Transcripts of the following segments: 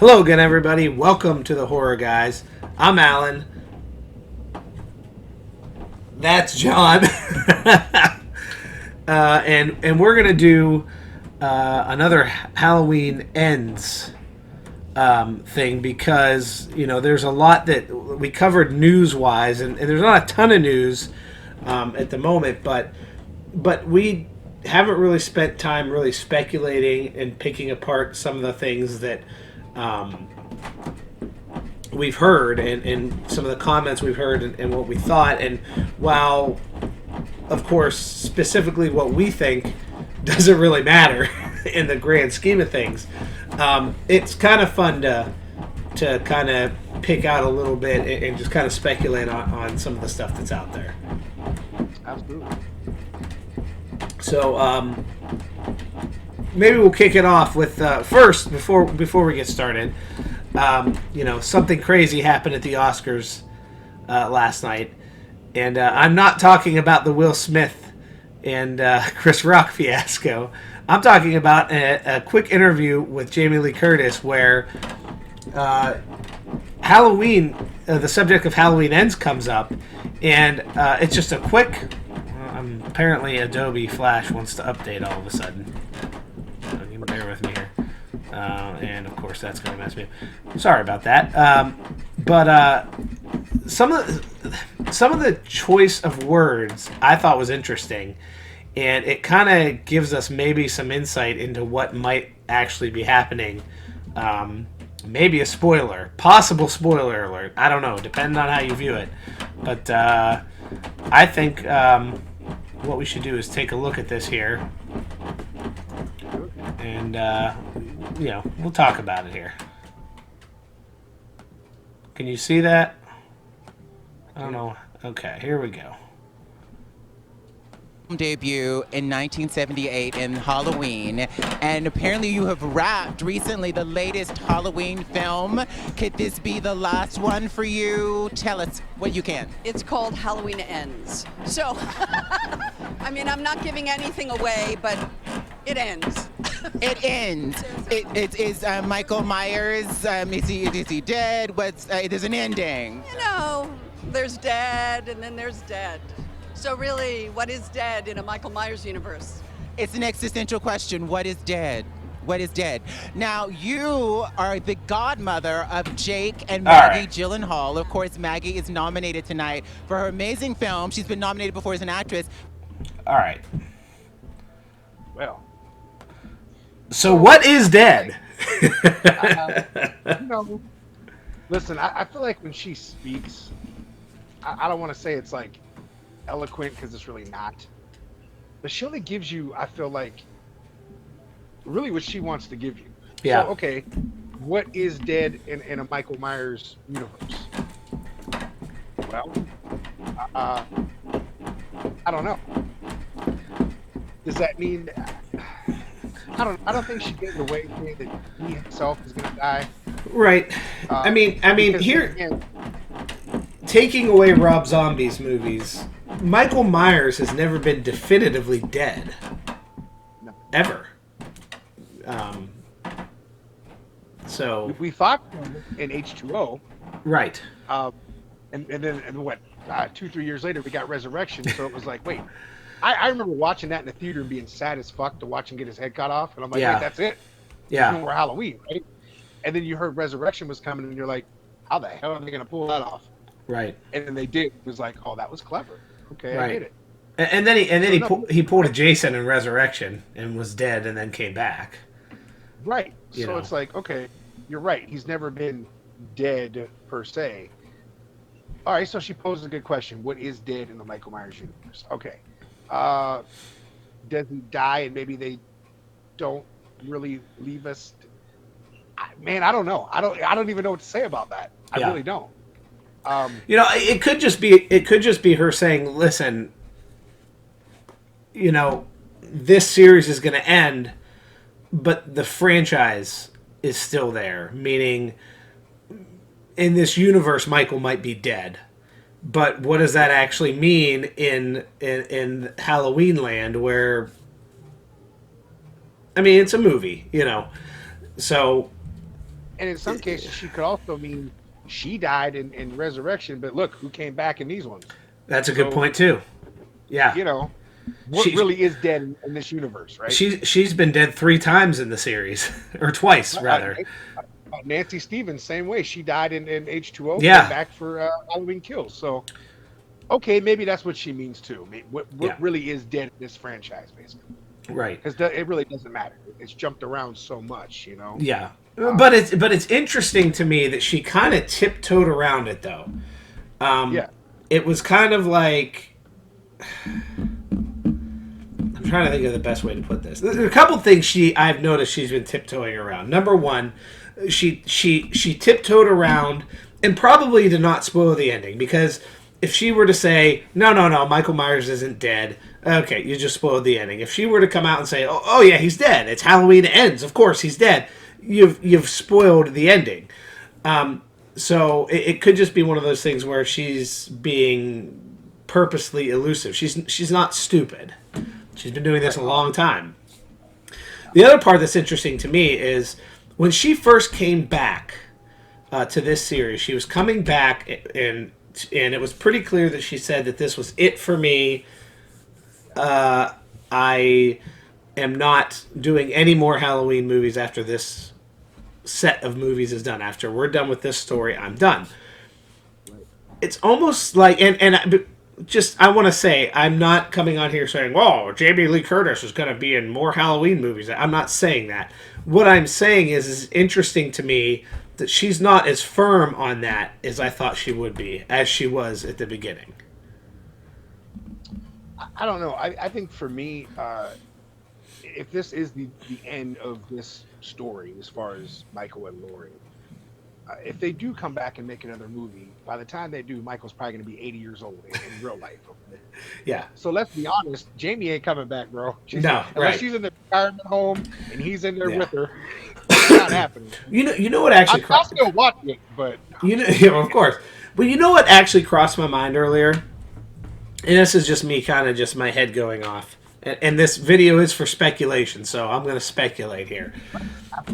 Hello again, everybody. Welcome to the Horror Guys. I'm Alan. That's John. And we're gonna do another Halloween Ends thing because there's a lot that we covered news wise, and there's not a ton of news at the moment, but we haven't really spent time really speculating and picking apart some of the things that we've heard and some of the comments we've heard and what we thought. And while, of course, specifically what we think doesn't really matter in the grand scheme of things, it's kind of fun to kind of pick out a little bit and just kind of speculate on some of the stuff that's out there. Absolutely. So maybe we'll kick it off with first before we get started. Something crazy happened at the Oscars last night, and I'm not talking about the Will Smith and Chris Rock fiasco. I'm talking about a quick interview with Jamie Lee Curtis where Halloween, the subject of Halloween Ends comes up, and it's just a quick. Apparently, Adobe Flash wants to update all of a sudden. So you can bear with me here. And of course, that's going to mess me up. Sorry about that. But some of the choice of words I thought was interesting, and it kind of gives us maybe some insight into what might actually be happening. Maybe a possible spoiler alert. I don't know, depending on how you view it. But I think what we should do is take a look at this here. And, we'll talk about it here. Can you see that? I don't know. Okay, here we go. Debut in 1978 in Halloween, and apparently you have wrapped recently the latest Halloween film. Could this be the last one for you? Tell us what you can. It's called Halloween Ends. So, I mean, I'm not giving anything away, but it ends. It ends. It is Michael Myers. Is he dead? There's an ending. There's dead, and then there's dead. So really, what is dead in a Michael Myers universe? It's an existential question. What is dead? What is dead? Now, you are the godmother of Jake and Maggie Gyllenhaal. Of course, Maggie is nominated tonight for her amazing film. She's been nominated before as an actress. All right. Well. So what is dead? Listen, I feel like when she speaks, I don't want to say it's like eloquent because it's really not. But she only gives you, I feel like, really what she wants to give you. Yeah. So, okay, what is dead in a Michael Myers universe? Well, I don't know. Does that mean? I don't think she gave it away saying that he himself is going to die. Right. I mean, here, again, taking away Rob Zombie's movies, Michael Myers has never been definitively dead. No. Ever. So. We thought in H2O. Right. And then what? 2-3 years later, we got Resurrection. So it was like, wait. I remember watching that in the theater and being sad as fuck to watch him get his head cut off. And I'm like, wait, that's it? Yeah. There's no more Halloween, right? And then you heard Resurrection was coming and you're like, how the hell are they going to pull that off? Right. And then they did. It was like, oh, that was clever. Okay, right. I get it. And then he pulled a Jason in Resurrection and was dead and then came back. Right. So it's like, okay, you're right. He's never been dead per se. All right. So she posed a good question. What is dead in the Michael Myers universe? Okay. Does he die and maybe they don't really leave us? Man, I don't know. I don't even know what to say about that. I really don't. It could just be her saying, listen, this series is going to end, but the franchise is still there, meaning in this universe, Michael might be dead. But what does that actually mean in Halloween Land, where, I mean, it's a movie, So And in some cases, she could also mean she died in Resurrection, but look who came back in these ones. That's a good point too. Yeah. You know, what really is dead in this universe, right? She's been dead 3 times in the series, or twice rather. Nancy Stevens, same way. She died in H2O. Yeah. Came back for Halloween Kills. So, okay, maybe that's what she means too. What really is dead in this franchise, basically. Right. Because it really doesn't matter. It's jumped around so much, you know. Yeah. But it's interesting to me that she kind of tiptoed around it, though. It was kind of like, I'm trying to think of the best way to put this. There's a couple things I've noticed she's been tiptoeing around. Number one, she tiptoed around, and probably to not spoil the ending, because if she were to say no, Michael Myers isn't dead, okay, you just spoiled the ending. If she were to come out and say, oh yeah, he's dead, it's Halloween Ends, of course he's dead, you've spoiled the ending. So it could just be one of those things where she's being purposely elusive. She's not stupid. She's been doing this a long time. The other part that's interesting to me is when she first came back to this series, she was coming back, and it was pretty clear that she said that this was it for me. I am not doing any more Halloween movies after this set of movies is done. After we're done with this story, I'm done. It's almost like, I want to say, I'm not coming on here saying, whoa, Jamie Lee Curtis is going to be in more Halloween movies. I'm not saying that. What I'm saying is interesting to me that she's not as firm on that as I thought she would be, as she was at the beginning. I don't know. I think for me, if this is the end of this story, as far as Michael and Laurie, if they do come back and make another movie, by the time they do, Michael's probably going to be 80 years old in real life. Okay? Yeah. So let's be honest, Jamie ain't coming back, bro. Unless she's in the retirement home and he's in there with her. It's not happening. You know what actually crossed? I'll still watch it, but of course. But you know what actually crossed my mind earlier? And this is just me, kind of just my head going off. And this video is for speculation, so I'm going to speculate here.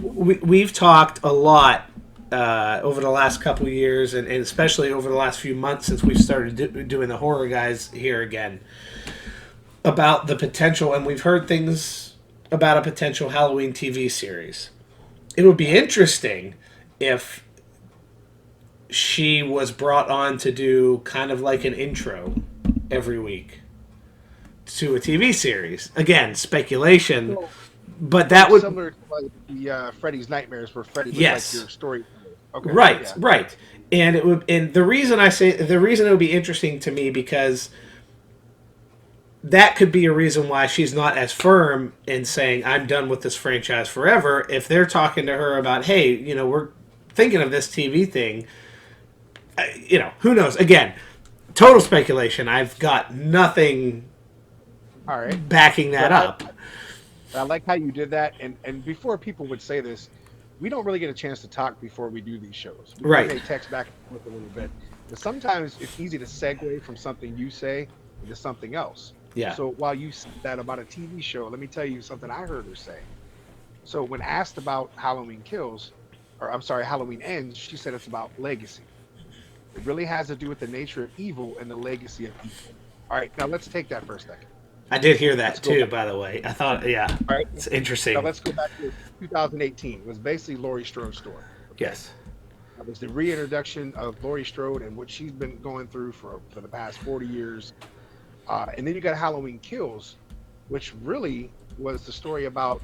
We've talked a lot over the last couple of years, and especially over the last few months since we've started doing the Horror Guys here again, about the potential, and we've heard things about a potential Halloween TV series. It would be interesting if she was brought on to do kind of like an intro every week to a TV series. Again, speculation, but that would similar to like the Freddy's Nightmares, where Freddy was like your story. Okay. Right. And it would, and the reason it would be interesting to me, because that could be a reason why she's not as firm in saying I'm done with this franchise forever. If they're talking to her about, hey, we're thinking of this TV thing, who knows? Again, total speculation. I've got nothing backing that up. I like how you did that. And before people would say this, we don't really get a chance to talk before we do these shows. We may text back and forth a little bit. But sometimes it's easy to segue from something you say into something else. Yeah. So while you said that about a TV show, let me tell you something I heard her say. So when asked about Halloween Ends, she said it's about legacy. It really has to do with the nature of evil and the legacy of evil. All right, now let's take that for a second. I did hear that too, by the way. I thought, all right, it's interesting. Now let's go back to 2018. It was basically Laurie Strode's story. Okay? Yes. It was the reintroduction of Laurie Strode and what she's been going through for the past 40 years. And then you got Halloween Kills, which really was the story about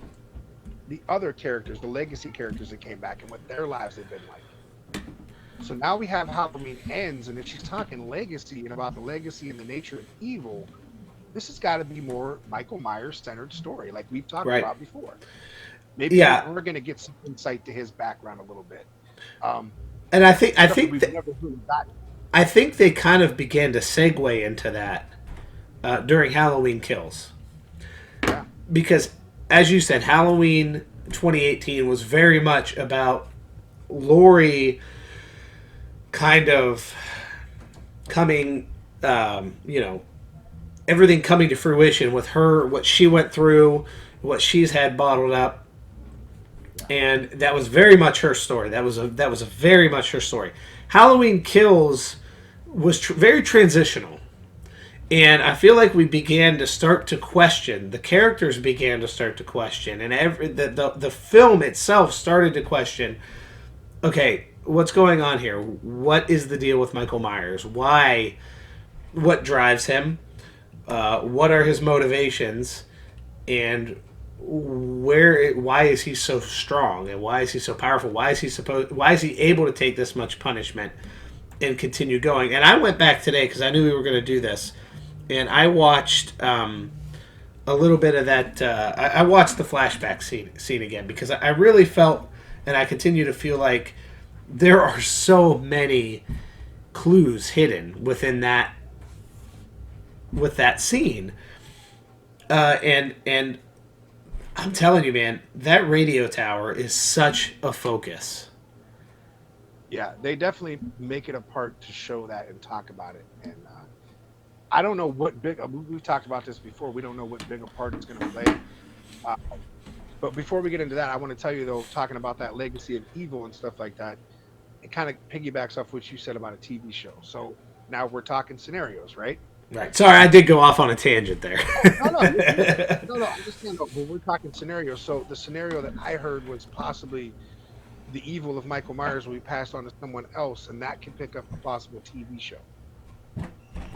the other characters, the legacy characters that came back and what their lives have been like. So now we have Halloween Ends, and if she's talking legacy and about the legacy and the nature of evil, this has got to be more Michael Myers-centered story, like we've talked about before. Maybe we're going to get some insight to his background a little bit. And I think they kind of began to segue into that during Halloween Kills. Yeah. Because, as you said, Halloween 2018 was very much about Laurie kind of coming, everything coming to fruition with her, what she went through, what she's had bottled up. and that was very much her story. That was a very much her story. Halloween Kills was very transitional, and I feel like we began to start to question. The characters began to start to question, and the film itself started to question. Okay, what's going on here? What is the deal with Michael Myers? Why? What drives him? What are his motivations? And why is he so strong? And why is he so powerful? Why is he able to take this much punishment and continue going? And I went back today because I knew we were going to do this, and I watched a little bit of that. I watched the flashback scene again because I really felt, and I continue to feel like there are so many clues hidden within that scene, and I'm telling you, man, that radio tower is such a focus. Yeah, they definitely make it a part to show that and talk about it. And I don't know what we've talked about this before. We don't know what big a part it's going to play. But before we get into that, I want to tell you, though, talking about that legacy of evil and stuff like that, it kind of piggybacks off what you said about a TV show. So now we're talking scenarios, right? Right. Sorry, I did go off on a tangent there. No. I'm just saying, when we're talking scenarios, so the scenario that I heard was possibly the evil of Michael Myers will be passed on to someone else, and that can pick up a possible TV show.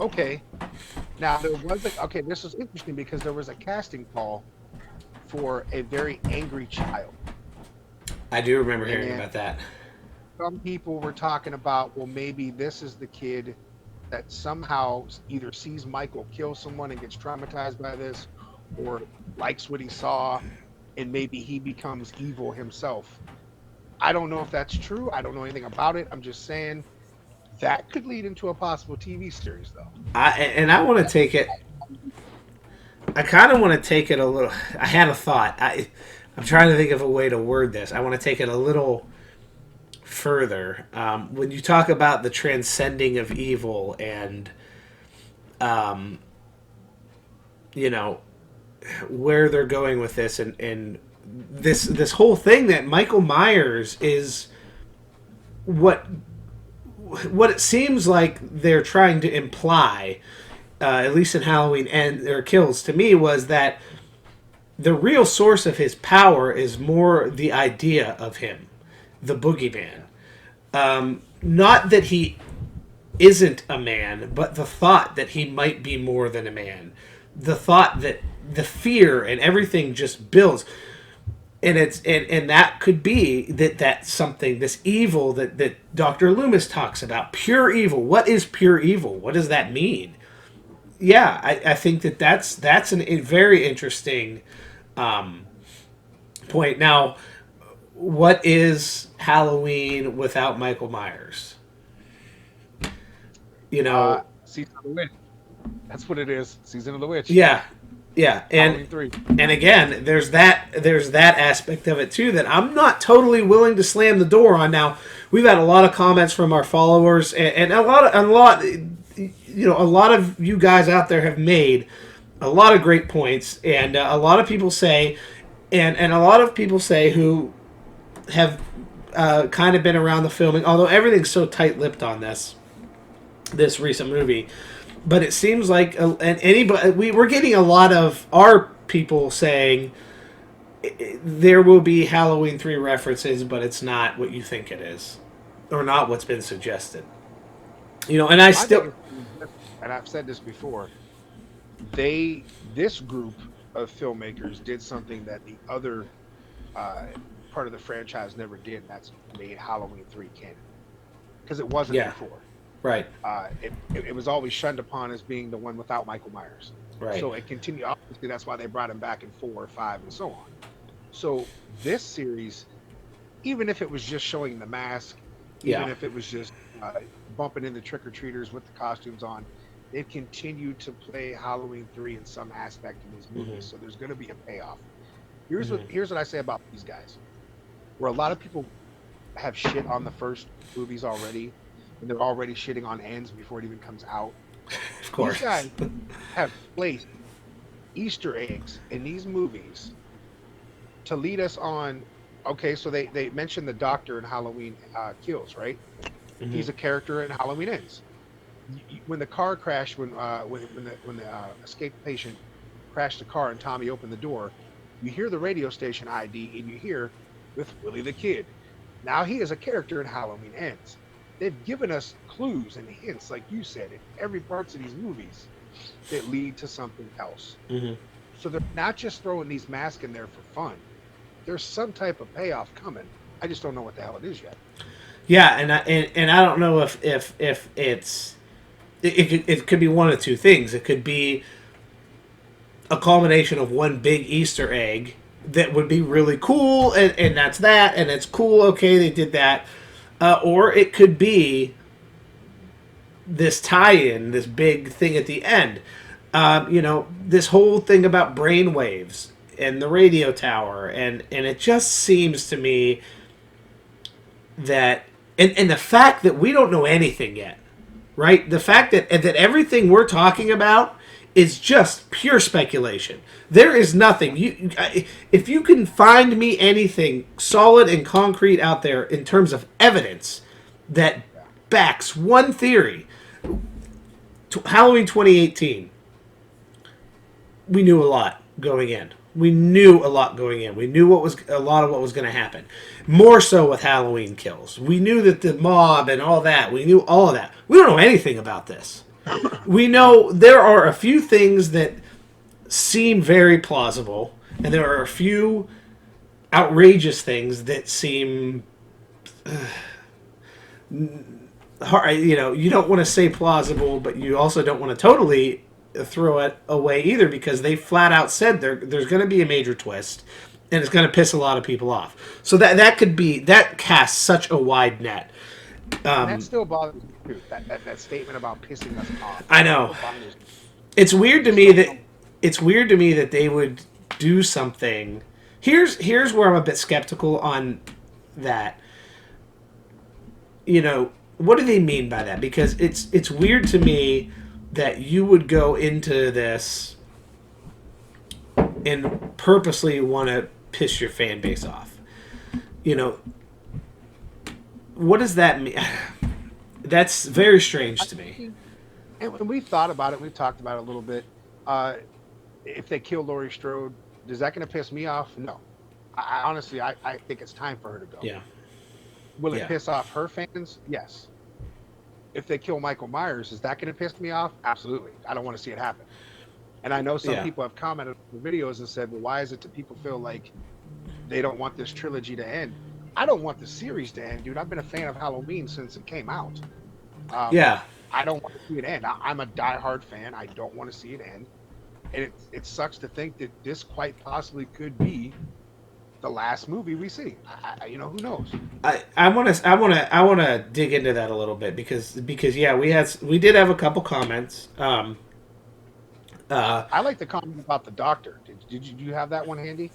Okay. Now, this is interesting because there was a casting call for a very angry child. I do remember hearing about that. Some people were talking about, well, maybe this is the kid that somehow either sees Michael kill someone and gets traumatized by this, or likes what he saw, and maybe he becomes evil himself. I don't know if that's true. I don't know anything about it. I'm just saying that could lead into a possible TV series, though. I want to take it. I kind of want to take it a little. I had a thought. I'm trying to think of a way to word this. I want to take it a little further. When you talk about the transcending of evil and, where they're going with this, and this whole thing that Michael Myers is what it seems like they're trying to imply, at least in Halloween Kills, to me, was that the real source of his power is more the idea of him, the boogeyman. Not that he isn't a man, but the thought that he might be more than a man. The thought that the fear and everything just builds. And and that could be that's something, this evil that Dr. Loomis talks about. Pure evil. What is pure evil? What does that mean? Yeah, I think that's a very interesting point. Now, what is Halloween without Michael Myers? Season of the Witch. That's what it is. Season of the Witch. Yeah, and Halloween 3. And again, there's that aspect of it too that I'm not totally willing to slam the door on. Now, we've had a lot of comments from our followers, and a lot of you guys out there have made a lot of great points, and a lot of people say, and a lot of people say who have kind of been around the filming, although everything's so tight-lipped on this recent movie. But it seems like, we're getting a lot of our people saying there will be Halloween 3 references, but it's not what you think it is, or not what's been suggested. And I've said this before, this group of filmmakers did something that the other part of the franchise never did, and that's made Halloween 3 canon. Because it wasn't before. Right. It was always shunned upon as being the one without Michael Myers. Right. So it continued. Obviously, that's why they brought him back in 4 or 5 and so on. So this series, even if it was just showing the mask, even if it was just bumping into trick-or-treaters with the costumes on, they've continued to play Halloween 3 in some aspect in these movies. Mm-hmm. So there's going to be a payoff. Here's what I say about these guys. Where a lot of people have shit on the first movies already, and they're already shitting on Ends before it even comes out. Of course. These guys have placed Easter eggs in these movies to lead us on Okay, so they mentioned the Doctor in Halloween Kills, right? Mm-hmm. He's a character in Halloween Ends. When the car crashed, when the escaped patient crashed the car and Tommy opened the door, you hear the radio station ID and you hear with Willie the Kid. Now he is a character in Halloween Ends. They've given us clues and hints, like you said, in every parts of these movies that lead to something else. Mm-hmm. So they're not just throwing these masks in there for fun. There's some type of payoff coming. I just don't know what the hell it is yet. Yeah, and I don't know if it's it could be one of two things. It could be a culmination of one big Easter egg that would be really cool, and that's that, and it's cool. Okay, they did that, or it could be this tie-in, this big thing at the end. This whole thing about brainwaves and the radio tower, and it just seems to me that, and the fact that we don't know anything yet, right? The fact that everything we're talking about is just pure speculation. There is nothing. If you can find me anything solid and concrete out there in terms of evidence that backs one theory, Halloween 2018, we knew a lot going in. We knew a lot going in. We knew a lot of what was going to happen. More so with Halloween Kills. We knew that the mob and all that. We knew all of that. We don't know anything about this. We know there are a few things that seem very plausible, and there are a few outrageous things that seem hard. You don't want to say plausible, but you also don't want to totally throw it away either, because they flat out said there's going to be a major twist, and it's going to piss a lot of people off. So that casts such a wide net. And that still bothers me too. That statement about pissing us off. I know. It's weird to me that they would do something. Here's where I'm a bit skeptical on that. What do they mean by that? Because it's weird to me that you would go into this and purposely want to piss your fan base off. What does that mean? That's very strange to me. And we've thought about it. We've talked about it a little bit. If they kill Laurie Strode, is that going to piss me off? No. I honestly think it's time for her to go. Yeah. Will it piss off her fans? Yes. If they kill Michael Myers, is that going to piss me off? Absolutely. I don't want to see it happen. And I know some people have commented on the videos and said, well, why is it that people feel like they don't want this trilogy to end? I don't want the series to end, dude. I've been a fan of Halloween since it came out. I don't want to see it end. I'm a diehard fan. I don't want to see it end. And it sucks to think that this quite possibly could be the last movie we see. Who knows? I want to dig into that a little bit because we did have a couple comments. I like the comment about the Doctor. Did you have that one handy?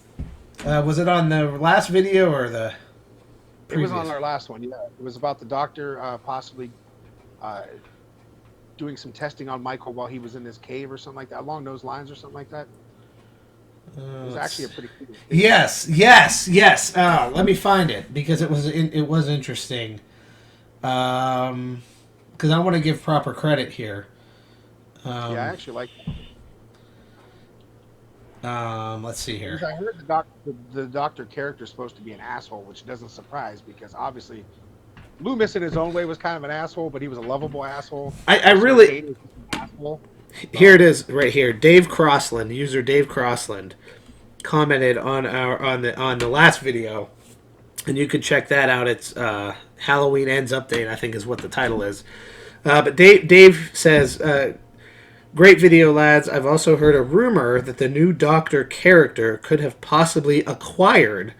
Was it on the last video or the previous? It was on our last one. Yeah, it was about the Doctor possibly doing some testing on Michael while he was in this cave or something like that, along those lines or something like that. It was actually a pretty cool thing. Yes. Let me find it because it was interesting. Because I want to give proper credit here. I actually like that. Let's see here. I heard the doctor character is supposed to be an asshole, which doesn't surprise because obviously Loomis in his own way was kind of an asshole, but he was a lovable asshole. I really. Here it is, right here. Dave Crossland, user Dave Crossland, commented on the last video, and you could check that out. It's Halloween Ends Update, I think is what the title is. But Dave says, "Great video, lads. I've also heard a rumor that the new Doctor character could have possibly acquired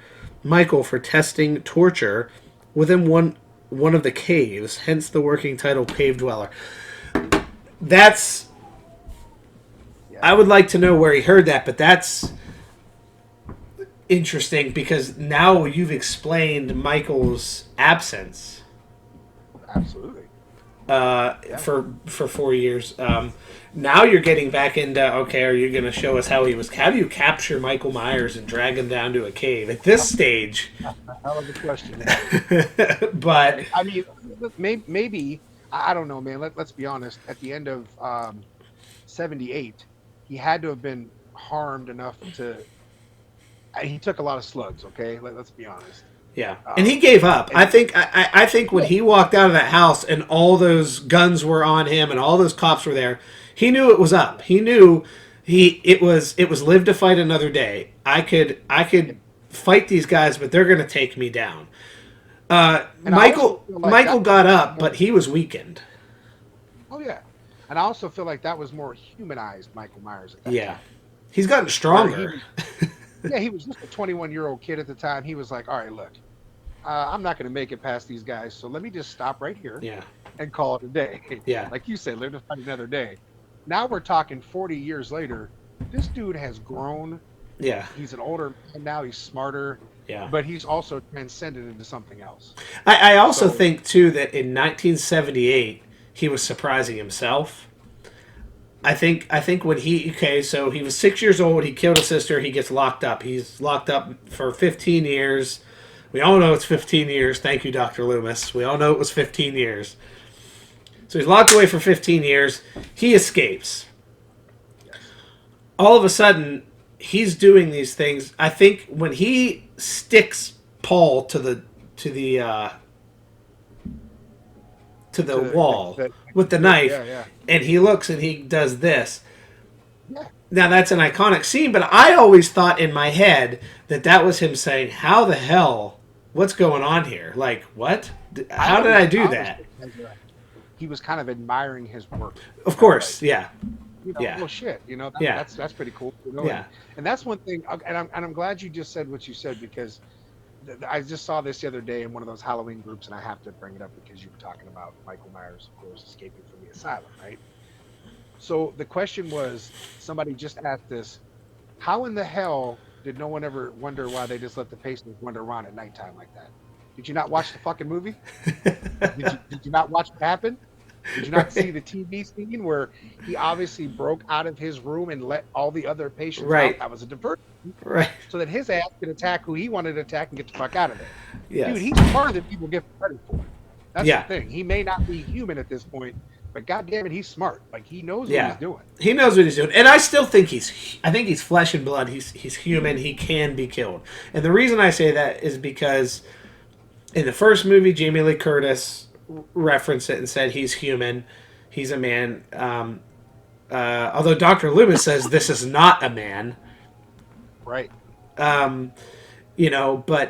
Michael for testing torture within one of the caves. Hence the working title, Cave Dweller." That's. I would like to know where he heard that, but that's interesting because now you've explained Michael's absence. Absolutely. for 4 years. Now you're getting back into, okay, are you going to show us how do you capture Michael Myers and drag him down to a cave at this stage? Hell of a question. But I mean, maybe I don't know, man. Let's be honest. At the end of '78, he had to have been harmed enough to. He took a lot of slugs. Okay, let's be honest. yeah, and he gave up. I think when he walked out of that house and all those guns were on him and all those cops were there, he knew it was up. He knew it was live to fight another day. I could fight these guys, but they're going to take me down. Michael got up, but he was weakened. Oh yeah, and I also feel like that was more humanized Michael Myers. At that time. He's gotten stronger. He was just a 21-year-old kid at the time. He was like, all right, look, I'm not going to make it past these guys, so let me just stop right here and call it a day. Like you said, live to fight another day. Now we're talking 40 years later. This dude has grown. Yeah. He's an older man now. He's smarter. Yeah. But he's also transcended into something else. I also think, too, that in 1978, he was surprising himself. I think when he was 6 years old, he killed a sister, he gets locked up. He's locked up for 15 years. We all know it's 15 years. Thank you, Dr. Loomis. We all know it was 15 years. So he's locked away for 15 years. He escapes. All of a sudden, he's doing these things. I think when he sticks Paul to the wall with the knife, and he looks and he does this. Now that's an iconic scene, but I always thought in my head that was him saying, "How the hell? What's going on here? Like, what? How did I do that?" He was kind of admiring his work. Of course, yeah. Well, shit, that's pretty cool. And that's one thing. And I'm glad you just said what you said, because I just saw this the other day in one of those Halloween groups, and I have to bring it up because you were talking about Michael Myers, of course, escaping from the asylum, right? So the question was, somebody just asked this: how in the hell did no one ever wonder why they just let the patients wander around at nighttime like that? Did you not watch the fucking movie? Did you not watch what happened? Did you not see the TV scene where he obviously broke out of his room and let all the other patients out? That was a diversion. Right. So that his ass could attack who he wanted to attack and get the fuck out of there. Yes. Dude, he's smarter than people give credit for. That's the thing. He may not be human at this point, but goddamn it, he's smart. Like, he knows what he's doing. He knows what he's doing. And I still think he's flesh and blood. He's human. He can be killed. And the reason I say that is because in the first movie, Jamie Lee Curtis referenced it and said he's human, he's a man. Although Dr. Loomis says this is not a man, right? But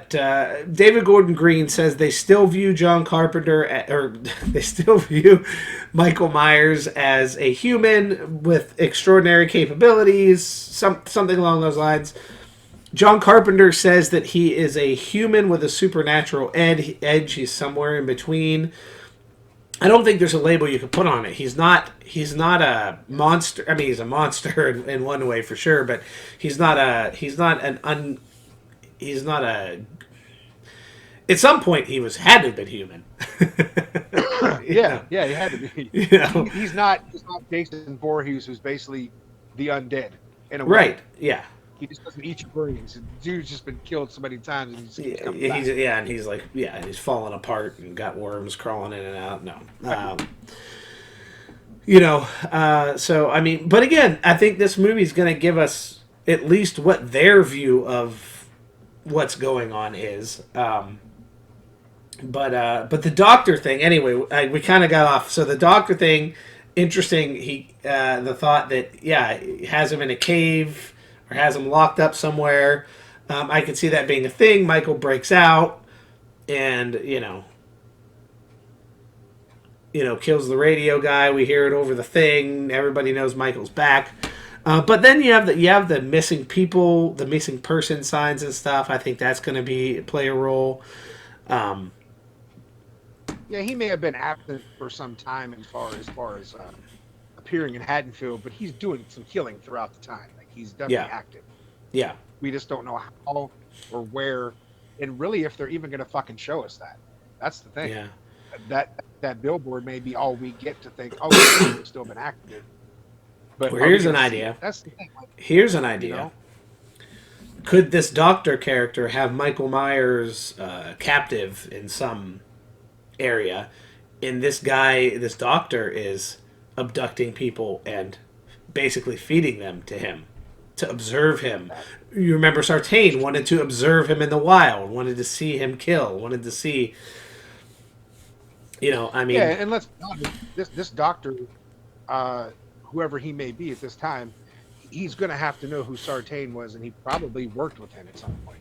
David Gordon Green says they still view John Carpenter, or they still view Michael Myers as a human with extraordinary capabilities, something along those lines. John Carpenter says that he is a human with a supernatural edge. He's somewhere in between. I don't think there's a label you can put on it. He's not a monster. I mean, he's a monster in one way for sure, but he's not a. At some point, he had to have been human. He had to be. He's not Jason Voorhees, who's basically the undead in a way. Right. Yeah. He just doesn't eat your brains. The dude's just been killed so many times, and he's falling apart and got worms crawling in and out. No, So I mean, but again, I think this movie's going to give us at least what their view of what's going on is. But the doctor thing, anyway, we kind of got off. So the doctor thing, interesting. The thought that he has him in a cave, or has him locked up somewhere. I could see that being a thing. Michael breaks out and, kills the radio guy. We hear it over the thing. Everybody knows Michael's back. But then you have the missing people, the missing person signs and stuff. I think that's going to play a role. He may have been absent for some time as far as appearing in Haddonfield, but he's doing some killing throughout the time. He's definitely active. Yeah. We just don't know how or where, and really if they're even going to fucking show us that. That's the thing. Yeah. that billboard may be all we get to think, oh, it's still been active. But well, here's an idea. That's the thing. Like, here's an idea. You know? Could this doctor character have Michael Myers captive in some area, and this doctor is abducting people and basically feeding them to him to observe him? You remember Sartain wanted to observe him in the wild, wanted to see him kill, wanted to see. I mean, yeah, and let's be honest, this doctor, whoever he may be at this time, he's going to have to know who Sartain was, and he probably worked with him at some point.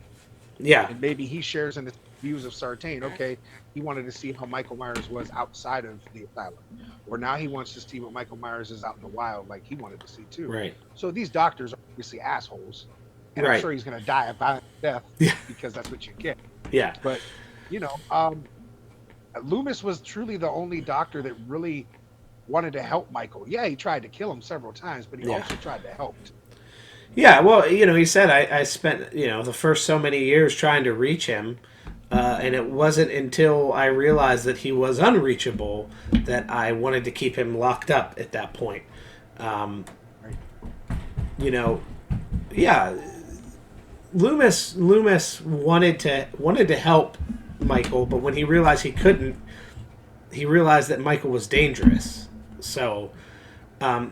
Yeah. And maybe he shares in the views of Sartain. Okay, he wanted to see how Michael Myers was outside of the asylum. Or now he wants to see what Michael Myers is out in the wild, like he wanted to see too. Right. So these doctors are obviously assholes. And right. I'm sure he's going to die a violent death because that's what you get. Yeah. But, Loomis was truly the only doctor that really wanted to help Michael. Yeah, he tried to kill him several times, but he also tried to help. Yeah, well, he said, I spent, the first so many years trying to reach him, and it wasn't until I realized that he was unreachable that I wanted to keep him locked up at that point. Right. Yeah, Loomis wanted to help Michael, but when he realized he couldn't, he realized that Michael was dangerous. So, I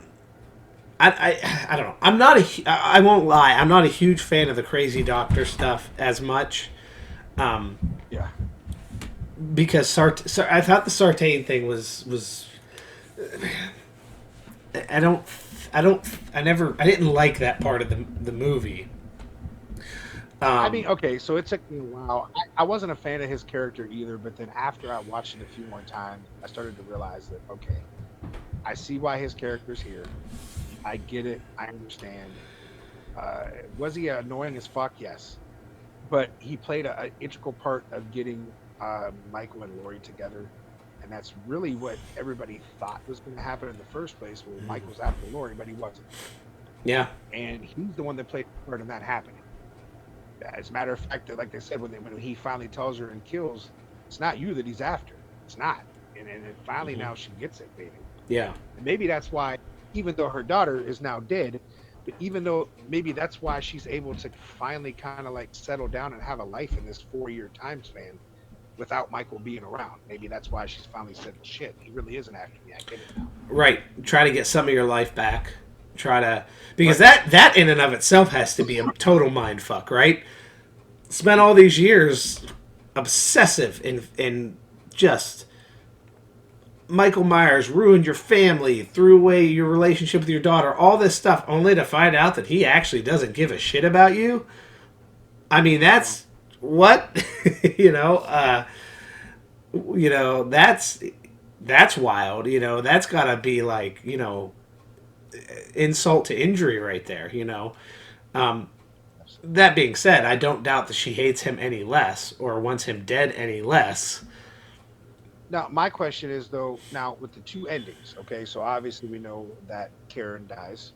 don't know. I won't lie. I'm not a huge fan of the crazy doctor stuff as much. Yeah. Because I thought the Sartain thing was. I didn't like that part of the movie. I mean, okay, so it took me a while. I wasn't a fan of his character either, but then after I watched it a few more times, I started to realize that, okay, I see why his character's here. I get it. I understand. Was he annoying as fuck? Yes. But he played an integral part of getting Michael and Laurie together. And that's really what everybody thought was going to happen in the first place. Well, Mike was after Laurie, but he wasn't. Yeah. And he's the one that played a part in that happening. As a matter of fact, like they said, when he finally tells her and kills, it's not you that he's after. It's not. And finally now she gets it, baby. Yeah. And maybe that's why, even though her daughter is now dead, but even though maybe that's why she's able to finally kind of like settle down and have a life in this 4-year time span without Michael being around. Maybe that's why she's finally said, shit, he really isn't after me. I get it now. Right. Try to get some of your life back. Because that in and of itself has to be a total mind fuck, right? Spent all these years obsessive in just Michael Myers ruined your family, threw away your relationship with your daughter, all this stuff, only to find out that he actually doesn't give a shit about you. I mean, that's what that's wild. That's gotta be like, insult to injury right there. That being said, I don't doubt that she hates him any less or wants him dead any less. Now, my question is, though, now with the two endings, okay, so obviously we know that Karen dies.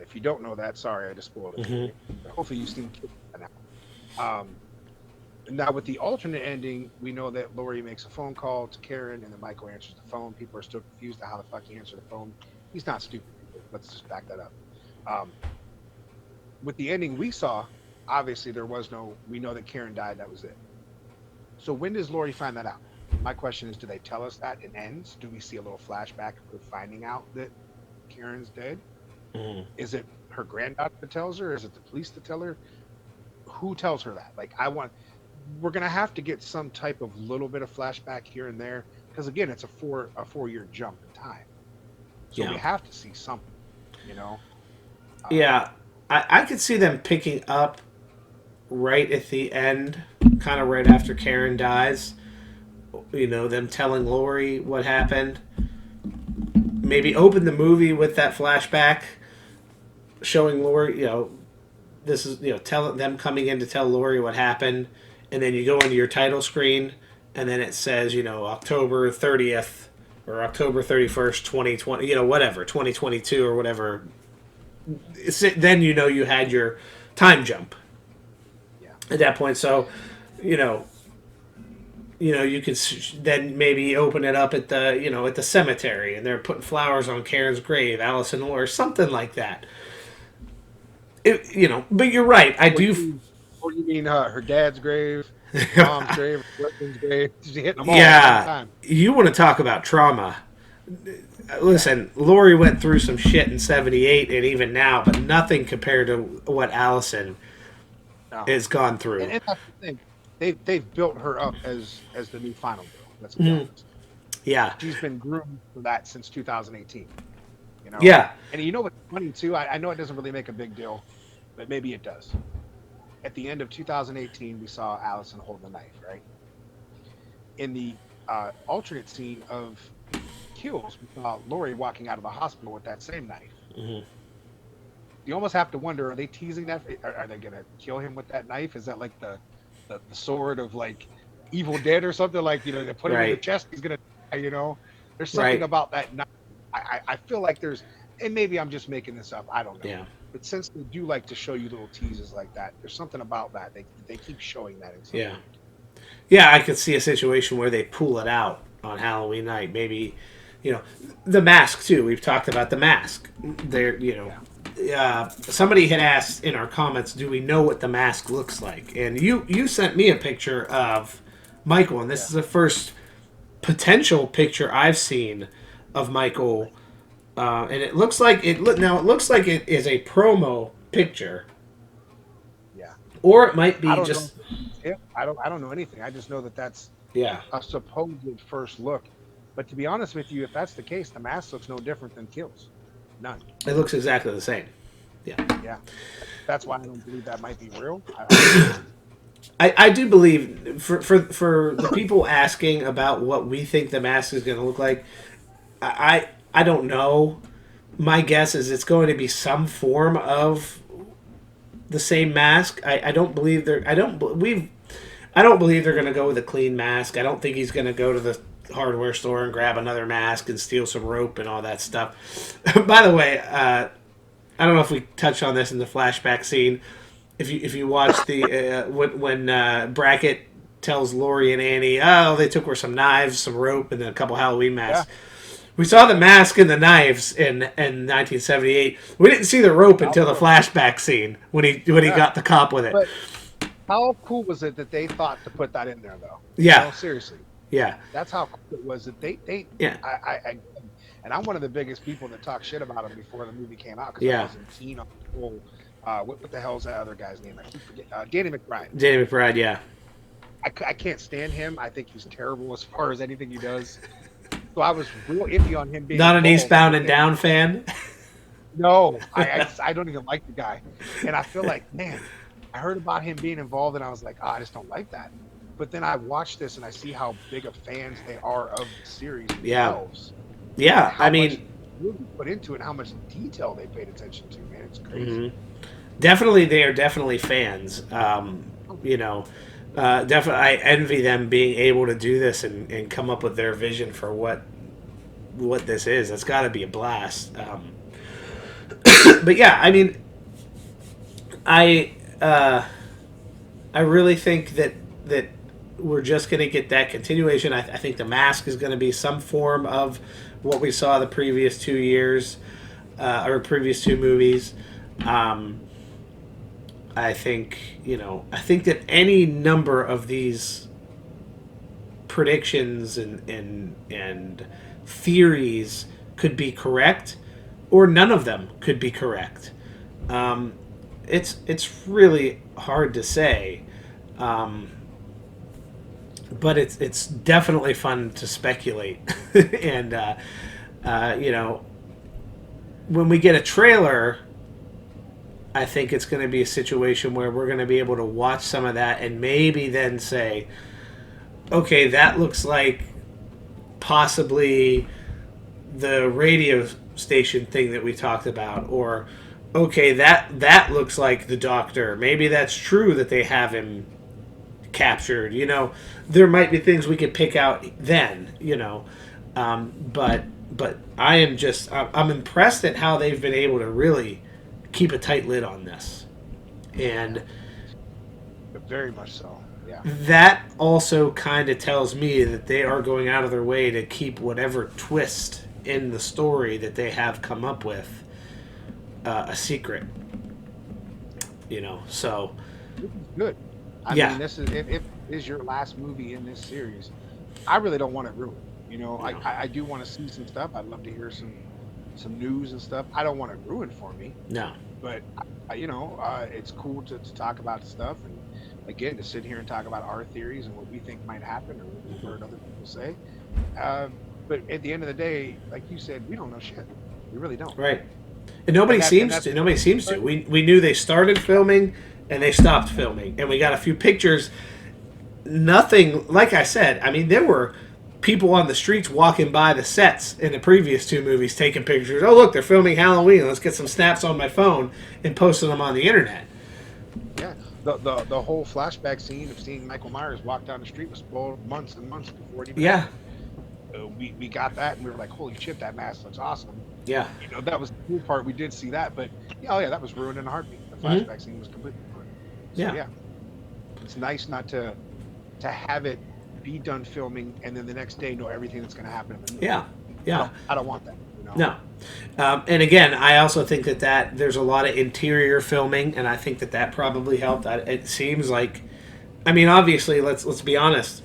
If you don't know that, sorry, I just spoiled it. Mm-hmm. Hopefully you've seen it now. Now, with the alternate ending, we know that Laurie makes a phone call to Karen, and then Michael answers the phone. People are still confused at how the fuck he answered the phone. He's not stupid. Let's just back that up. With the ending we saw, obviously we know that Karen died, that was it. So when does Laurie find that out? My question is, do they tell us that it ends? Do we see a little flashback of her finding out that Karen's dead? Mm-hmm. Is it her granddaughter that tells her? Is it the police that tell her? Who tells her that? We're going to have to get some type of little bit of flashback here and there, because again, it's a 4-year jump in time. So we have to see something, Yeah, I could see them picking up right at the end, kind of right after Karen dies. Them telling Laurie what happened. Maybe open the movie with that flashback, showing Laurie, this is, tell them coming in to tell Laurie what happened, and then you go into your title screen, and then it says, October 30th or October 31st, 2020, whatever, 2022 or whatever. Then you had your time jump at that point. So, you could then maybe open it up at the at the cemetery, and they're putting flowers on Karen's grave, Allison, or something like that. But you're right. I do. Or you mean her dad's grave, mom's grave, husband's grave? She's hitting them all at the same time. You want to talk about trauma? Listen, Laurie went through some shit in '78 and even now, but nothing compared to what Allison has gone through. And that's the thing. They've built her up as the new final girl. Let's be honest. Yeah. She's been groomed for that since 2018. Yeah. And what's funny too? I know it doesn't really make a big deal, but maybe it does. At the end of 2018, we saw Allison hold the knife, right? In the alternate scene of Kills, we saw Laurie walking out of the hospital with that same knife. Mm-hmm. You almost have to wonder: are they teasing that? Are they gonna kill him with that knife? Is that like the sword of like Evil Dead or something? Like they put him in the chest, he's gonna die. There's something about that knife. I feel like there's, and maybe I'm just making this up. I don't know. Yeah. But since they do like to show you little teases like that, there's something about that. They keep showing that. Yeah, I could see a situation where they pull it out on Halloween night. Maybe, the mask too. We've talked about the mask. Somebody had asked in our comments, do we know what the mask looks like? And you sent me a picture of Michael, and this is the first potential picture I've seen of Michael. And it looks like it is a promo picture. Yeah. Or it might be I don't know anything. I just know that that's a supposed first look. But to be honest with you, if that's the case, the mask looks no different than Kills. None. It looks exactly the same. Yeah. Yeah. That's why I don't believe that might be real. I do believe for the people asking about what we think the mask is going to look like, I don't know. My guess is it's going to be some form of the same mask. I don't believe they're going to go with a clean mask. I don't think he's going to go to the hardware store and grab another mask and steal some rope and all that stuff. By the way, I don't know if we touched on this in the flashback scene. If you watch the when Brackett tells Laurie and Annie, they took her some knives, some rope, and then a couple Halloween masks. Yeah. We saw the mask and the knives in 1978. We didn't see the rope until the flashback scene when he got the cop with it. But how cool was it that they thought to put that in there, though? Yeah. Seriously. Yeah. That's how cool it was that they and I'm one of the biggest people that talk shit about him before the movie came out because I wasn't keen on the whole. What the hell's that other guy's name? I keep forgetting. Danny McBride. Danny McBride, yeah. I can't stand him. I think he's terrible as far as anything he does. So I was real iffy on him being not an Eastbound and Down fan. No, I don't even like the guy, and I feel like, man, I heard about him being involved, and I was like, I just don't like that. But then I watch this and I see how big of fans they are of the series themselves. Yeah, I mean, really put into it, how much detail they paid attention to, man. It's crazy. Mm-hmm. Definitely, they are definitely fans. Definitely, I envy them being able to do this and come up with their vision for what this is. It's got to be a blast. But yeah, I mean, I really think that we're just going to get that continuation. I think the mask is going to be some form of what we saw the previous 2 years or previous two movies. I think that any number of these predictions and theories could be correct, or none of them could be correct. It's really hard to say, but it's definitely fun to speculate. And when we get a trailer, I think it's going to be a situation where we're going to be able to watch some of that and maybe then say, okay, that looks like possibly the radio station thing that we talked about, or okay, that looks like the Doctor. Maybe that's true that they have him captured. There might be things we could pick out then. But I'm impressed at how they've been able to really keep a tight lid on this, and very much so. Yeah. That also kind of tells me that they are going out of their way to keep whatever twist in the story that they have come up with a secret. So This is good. I mean, this is if it is your last movie in this series, I really don't want it ruined. I do want to see some stuff. I'd love to hear some news and stuff. I don't want it ruined for me, no. but it's cool to talk about stuff and again to sit here and talk about our theories and what we think might happen or what we've heard other people say. But at the end of the day, like you said, we don't know shit. We really don't. Right. And nobody seems to. Nobody seems to. We knew they started filming and they stopped filming, and we got a few pictures. Nothing, like I said. I mean, there were people on the streets walking by the sets in the previous two movies taking pictures. Oh, look, they're filming Halloween. Let's get some snaps on my phone and posting them on the internet. Yeah, the whole flashback scene of seeing Michael Myers walk down the street was spoiled months and months before it even happened. We got that and we were like, holy shit, that mask looks awesome. Yeah. That was the cool part. We did see that, but that was ruined in a heartbeat. The flashback scene was completely ruined. So, yeah. It's nice not to have it be done filming and then the next day know everything that's going to happen in the movie. Yeah. I don't want that. No. And again, I also think that there's a lot of interior filming, and I think that probably helped. It seems like, I mean, obviously, let's be honest.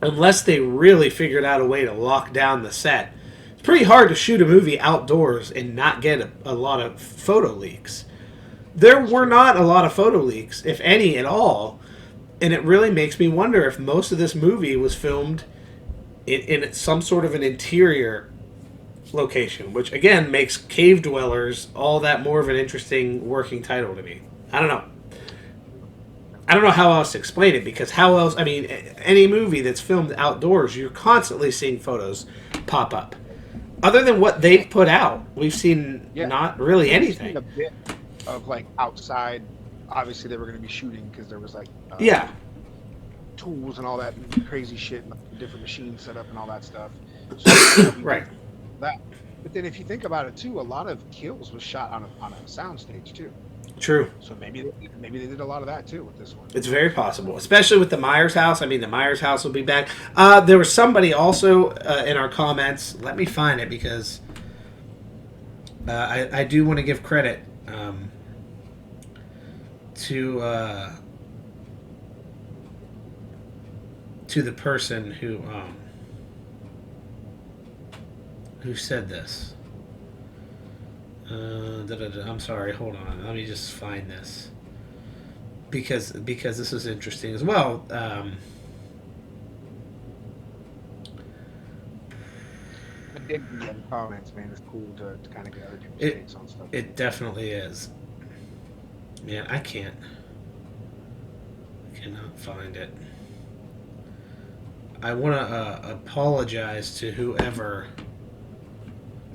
Unless they really figured out a way to lock down the set, it's pretty hard to shoot a movie outdoors and not get a lot of photo leaks. There were not a lot of photo leaks, if any at all, and it really makes me wonder if most of this movie was filmed in some sort of an interior location, which again makes Cave Dwellers all that more of an interesting working title to me. I don't know how else to explain it, because how else, I mean, any movie that's filmed outdoors, you're constantly seeing photos pop up. Other than what they've put out, we've seen not really anything. We've seen a bit of like outside. Obviously, they were going to be shooting because there was like tools and all that crazy shit, and different machines set up and all that stuff. So, right. That, but then if you think about it too, a lot of kills was shot on a soundstage too. True. So maybe they did a lot of that too with this one. It's very possible, especially with the Myers house. I mean, the Myers house will be back. There was somebody also in our comments. Let me find it because I do want to give credit to the person who said this. I'm sorry, hold on. Let me just find this. Because this is interesting as well. The digging in comments, man, it's cool to kind of get other people's takes on stuff. It definitely is. Man, I cannot find it. I want to apologize to whoever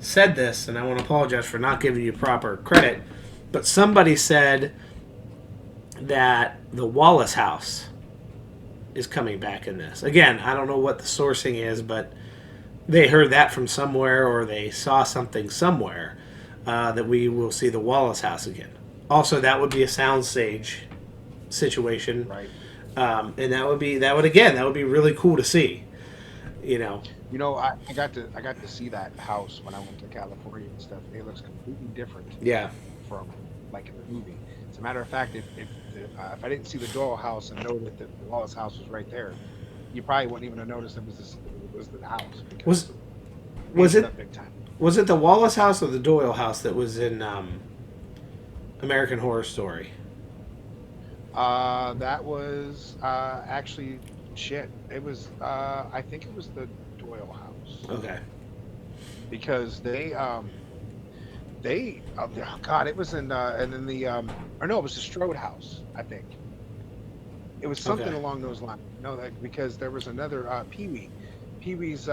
said this, and I want to apologize for not giving you proper credit, but somebody said that the Wallace house is coming back in this. Again, I don't know what the sourcing is, but they heard that from somewhere, or they saw something somewhere that we will see the Wallace house again. Also, that would be a soundstage situation, right? And that would be really cool to see. I got to see that house when I went to California and stuff. It looks completely different. Yeah. From like in the movie. As a matter of fact, if I didn't see the Doyle house and know that the Wallace house was right there, you probably wouldn't even have noticed it was the house. Was it big time? Was it the Wallace house or the Doyle house that was in American Horror Story? That was actually shit. It was I think it was the Doyle house. Okay. Because they oh god, it was in and then the or no, it was the Strode house, I think. It was something along those lines. Because there was another Pee-wee's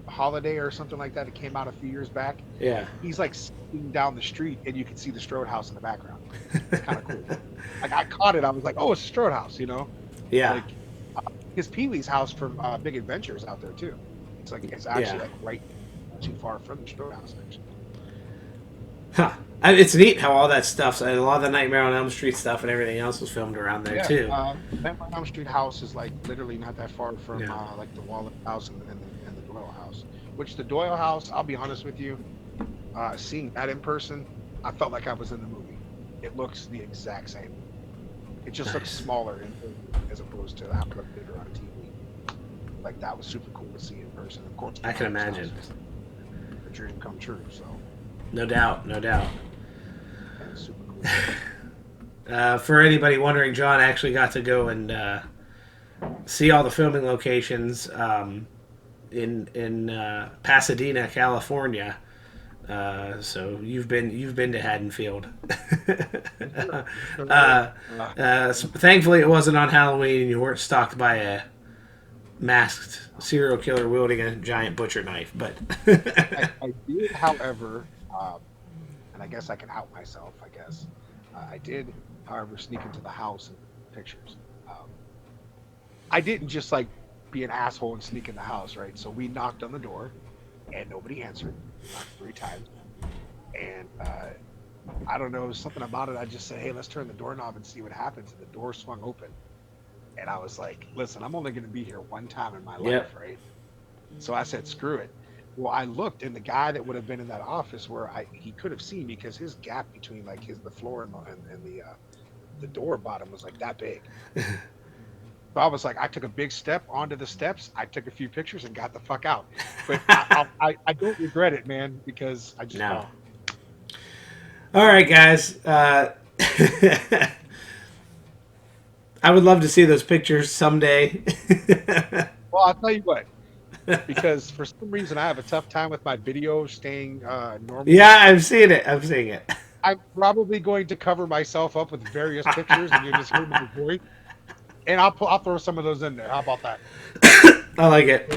Holiday or something like that. It came out a few years back. Yeah. He's like skiing down the street and you can see the Strode house in the background. It's kind of cool. Like I caught it. I was like, oh, it's a Strode house, Yeah. Like his Pee-wee's house from Big Adventures out there too. It's actually like right not too far from the Strode house actually. Huh. It's neat how all that stuff, a lot of the Nightmare on Elm Street stuff and everything else was filmed around there, too. Nightmare on Elm Street house is, like, literally not that far from, like, the Wallace house and the Doyle house. Which, the Doyle house, I'll be honest with you, seeing that in person, I felt like I was in the movie. It looks the exact same. It just looks smaller as opposed to how it looked bigger on TV. Like, that was super cool to see in person. Of course, I can imagine. A dream come true, so. No doubt, no doubt. Super cool. For anybody wondering, John actually got to go and see all the filming locations in Pasadena, California. So you've been to Haddonfield. So thankfully, it wasn't on Halloween, and you weren't stalked by a masked serial killer wielding a giant butcher knife. But I did, however. And I guess I can out myself, I guess. I did, however, sneak into the house and pictures. I didn't just, like, be an asshole and sneak in the house, right? So we knocked on the door, and nobody answered. Knocked 3 times. And I don't know, something about it. I just said, hey, let's turn the doorknob and see what happens. And the door swung open. And I was like, listen, I'm only going to be here one time in my life, right? So I said, screw it. Well, I looked, and the guy that would have been in that office where he could have seen me, because his gap between, like, the floor and the door bottom was, like, that big. So I was like, I took a big step onto the steps. I took a few pictures and got the fuck out. But I don't regret it, man, because I just no. All right, guys. I would love to see those pictures someday. Well, I'll tell you what. Because for some reason I have a tough time with my video staying normal. Yeah, I'm seeing it. I'm probably going to cover myself up with various pictures, and you just hear my voice. And I'll throw some of those in there. How about that? I like it.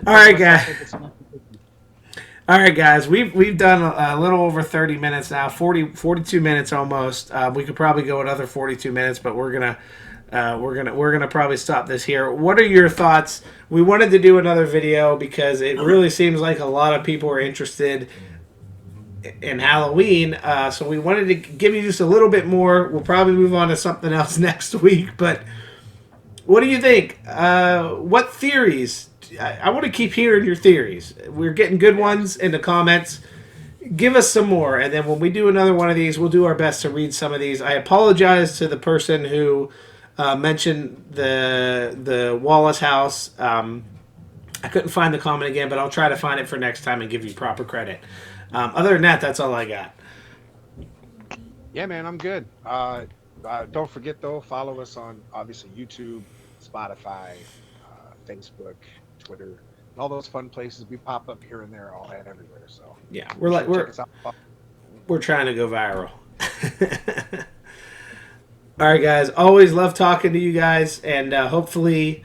All right, guys. All right, guys. We've done a little over 30 minutes now. 42 minutes almost. We could probably go another 42 minutes, but we're gonna probably stop this here. What are your thoughts? We wanted to do another video because it really seems like a lot of people are interested in Halloween. So we wanted to give you just a little bit more. We'll probably move on to something else next week. But what do you think? What theories? I want to keep hearing your theories. We're getting good ones in the comments. Give us some more, and then when we do another one of these, we'll do our best to read some of these. I apologize to the person who mentioned the Wallace house. I couldn't find the comment again, but I'll try to find it for next time and give you proper credit. Other than that, that's all I got. Yeah, man, I'm good. Don't forget, though, follow us on, obviously, YouTube, Spotify, Facebook, Twitter, and all those fun places. We pop up here and there, all and everywhere. So yeah, we're trying to go viral. All right, guys. Always love talking to you guys, and hopefully,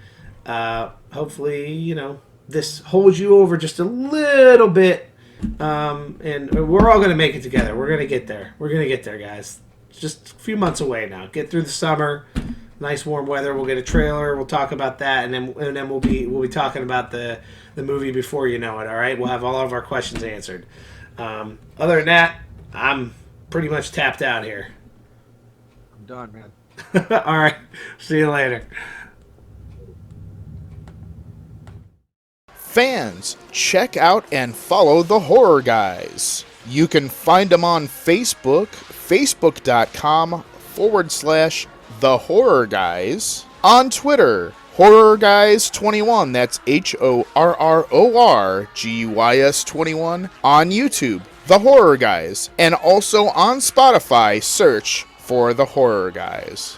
this holds you over just a little bit, and we're all gonna make it together. We're gonna get there. We're gonna get there, guys. It's just a few months away now. Get through the summer. Nice warm weather. We'll get a trailer. We'll talk about that, and then we'll be talking about the movie before you know it. All right. We'll have all of our questions answered. Other than that, I'm pretty much tapped out here. I'm done, man. All right. See you later. Fans, check out and follow the Horror Guys. You can find them on Facebook, facebook.com/The Horror Guys. On Twitter, Horror Guys 21, that's HORRORGUYS 21. On YouTube, The Horror Guys. And also on Spotify, search for The Horror Guys.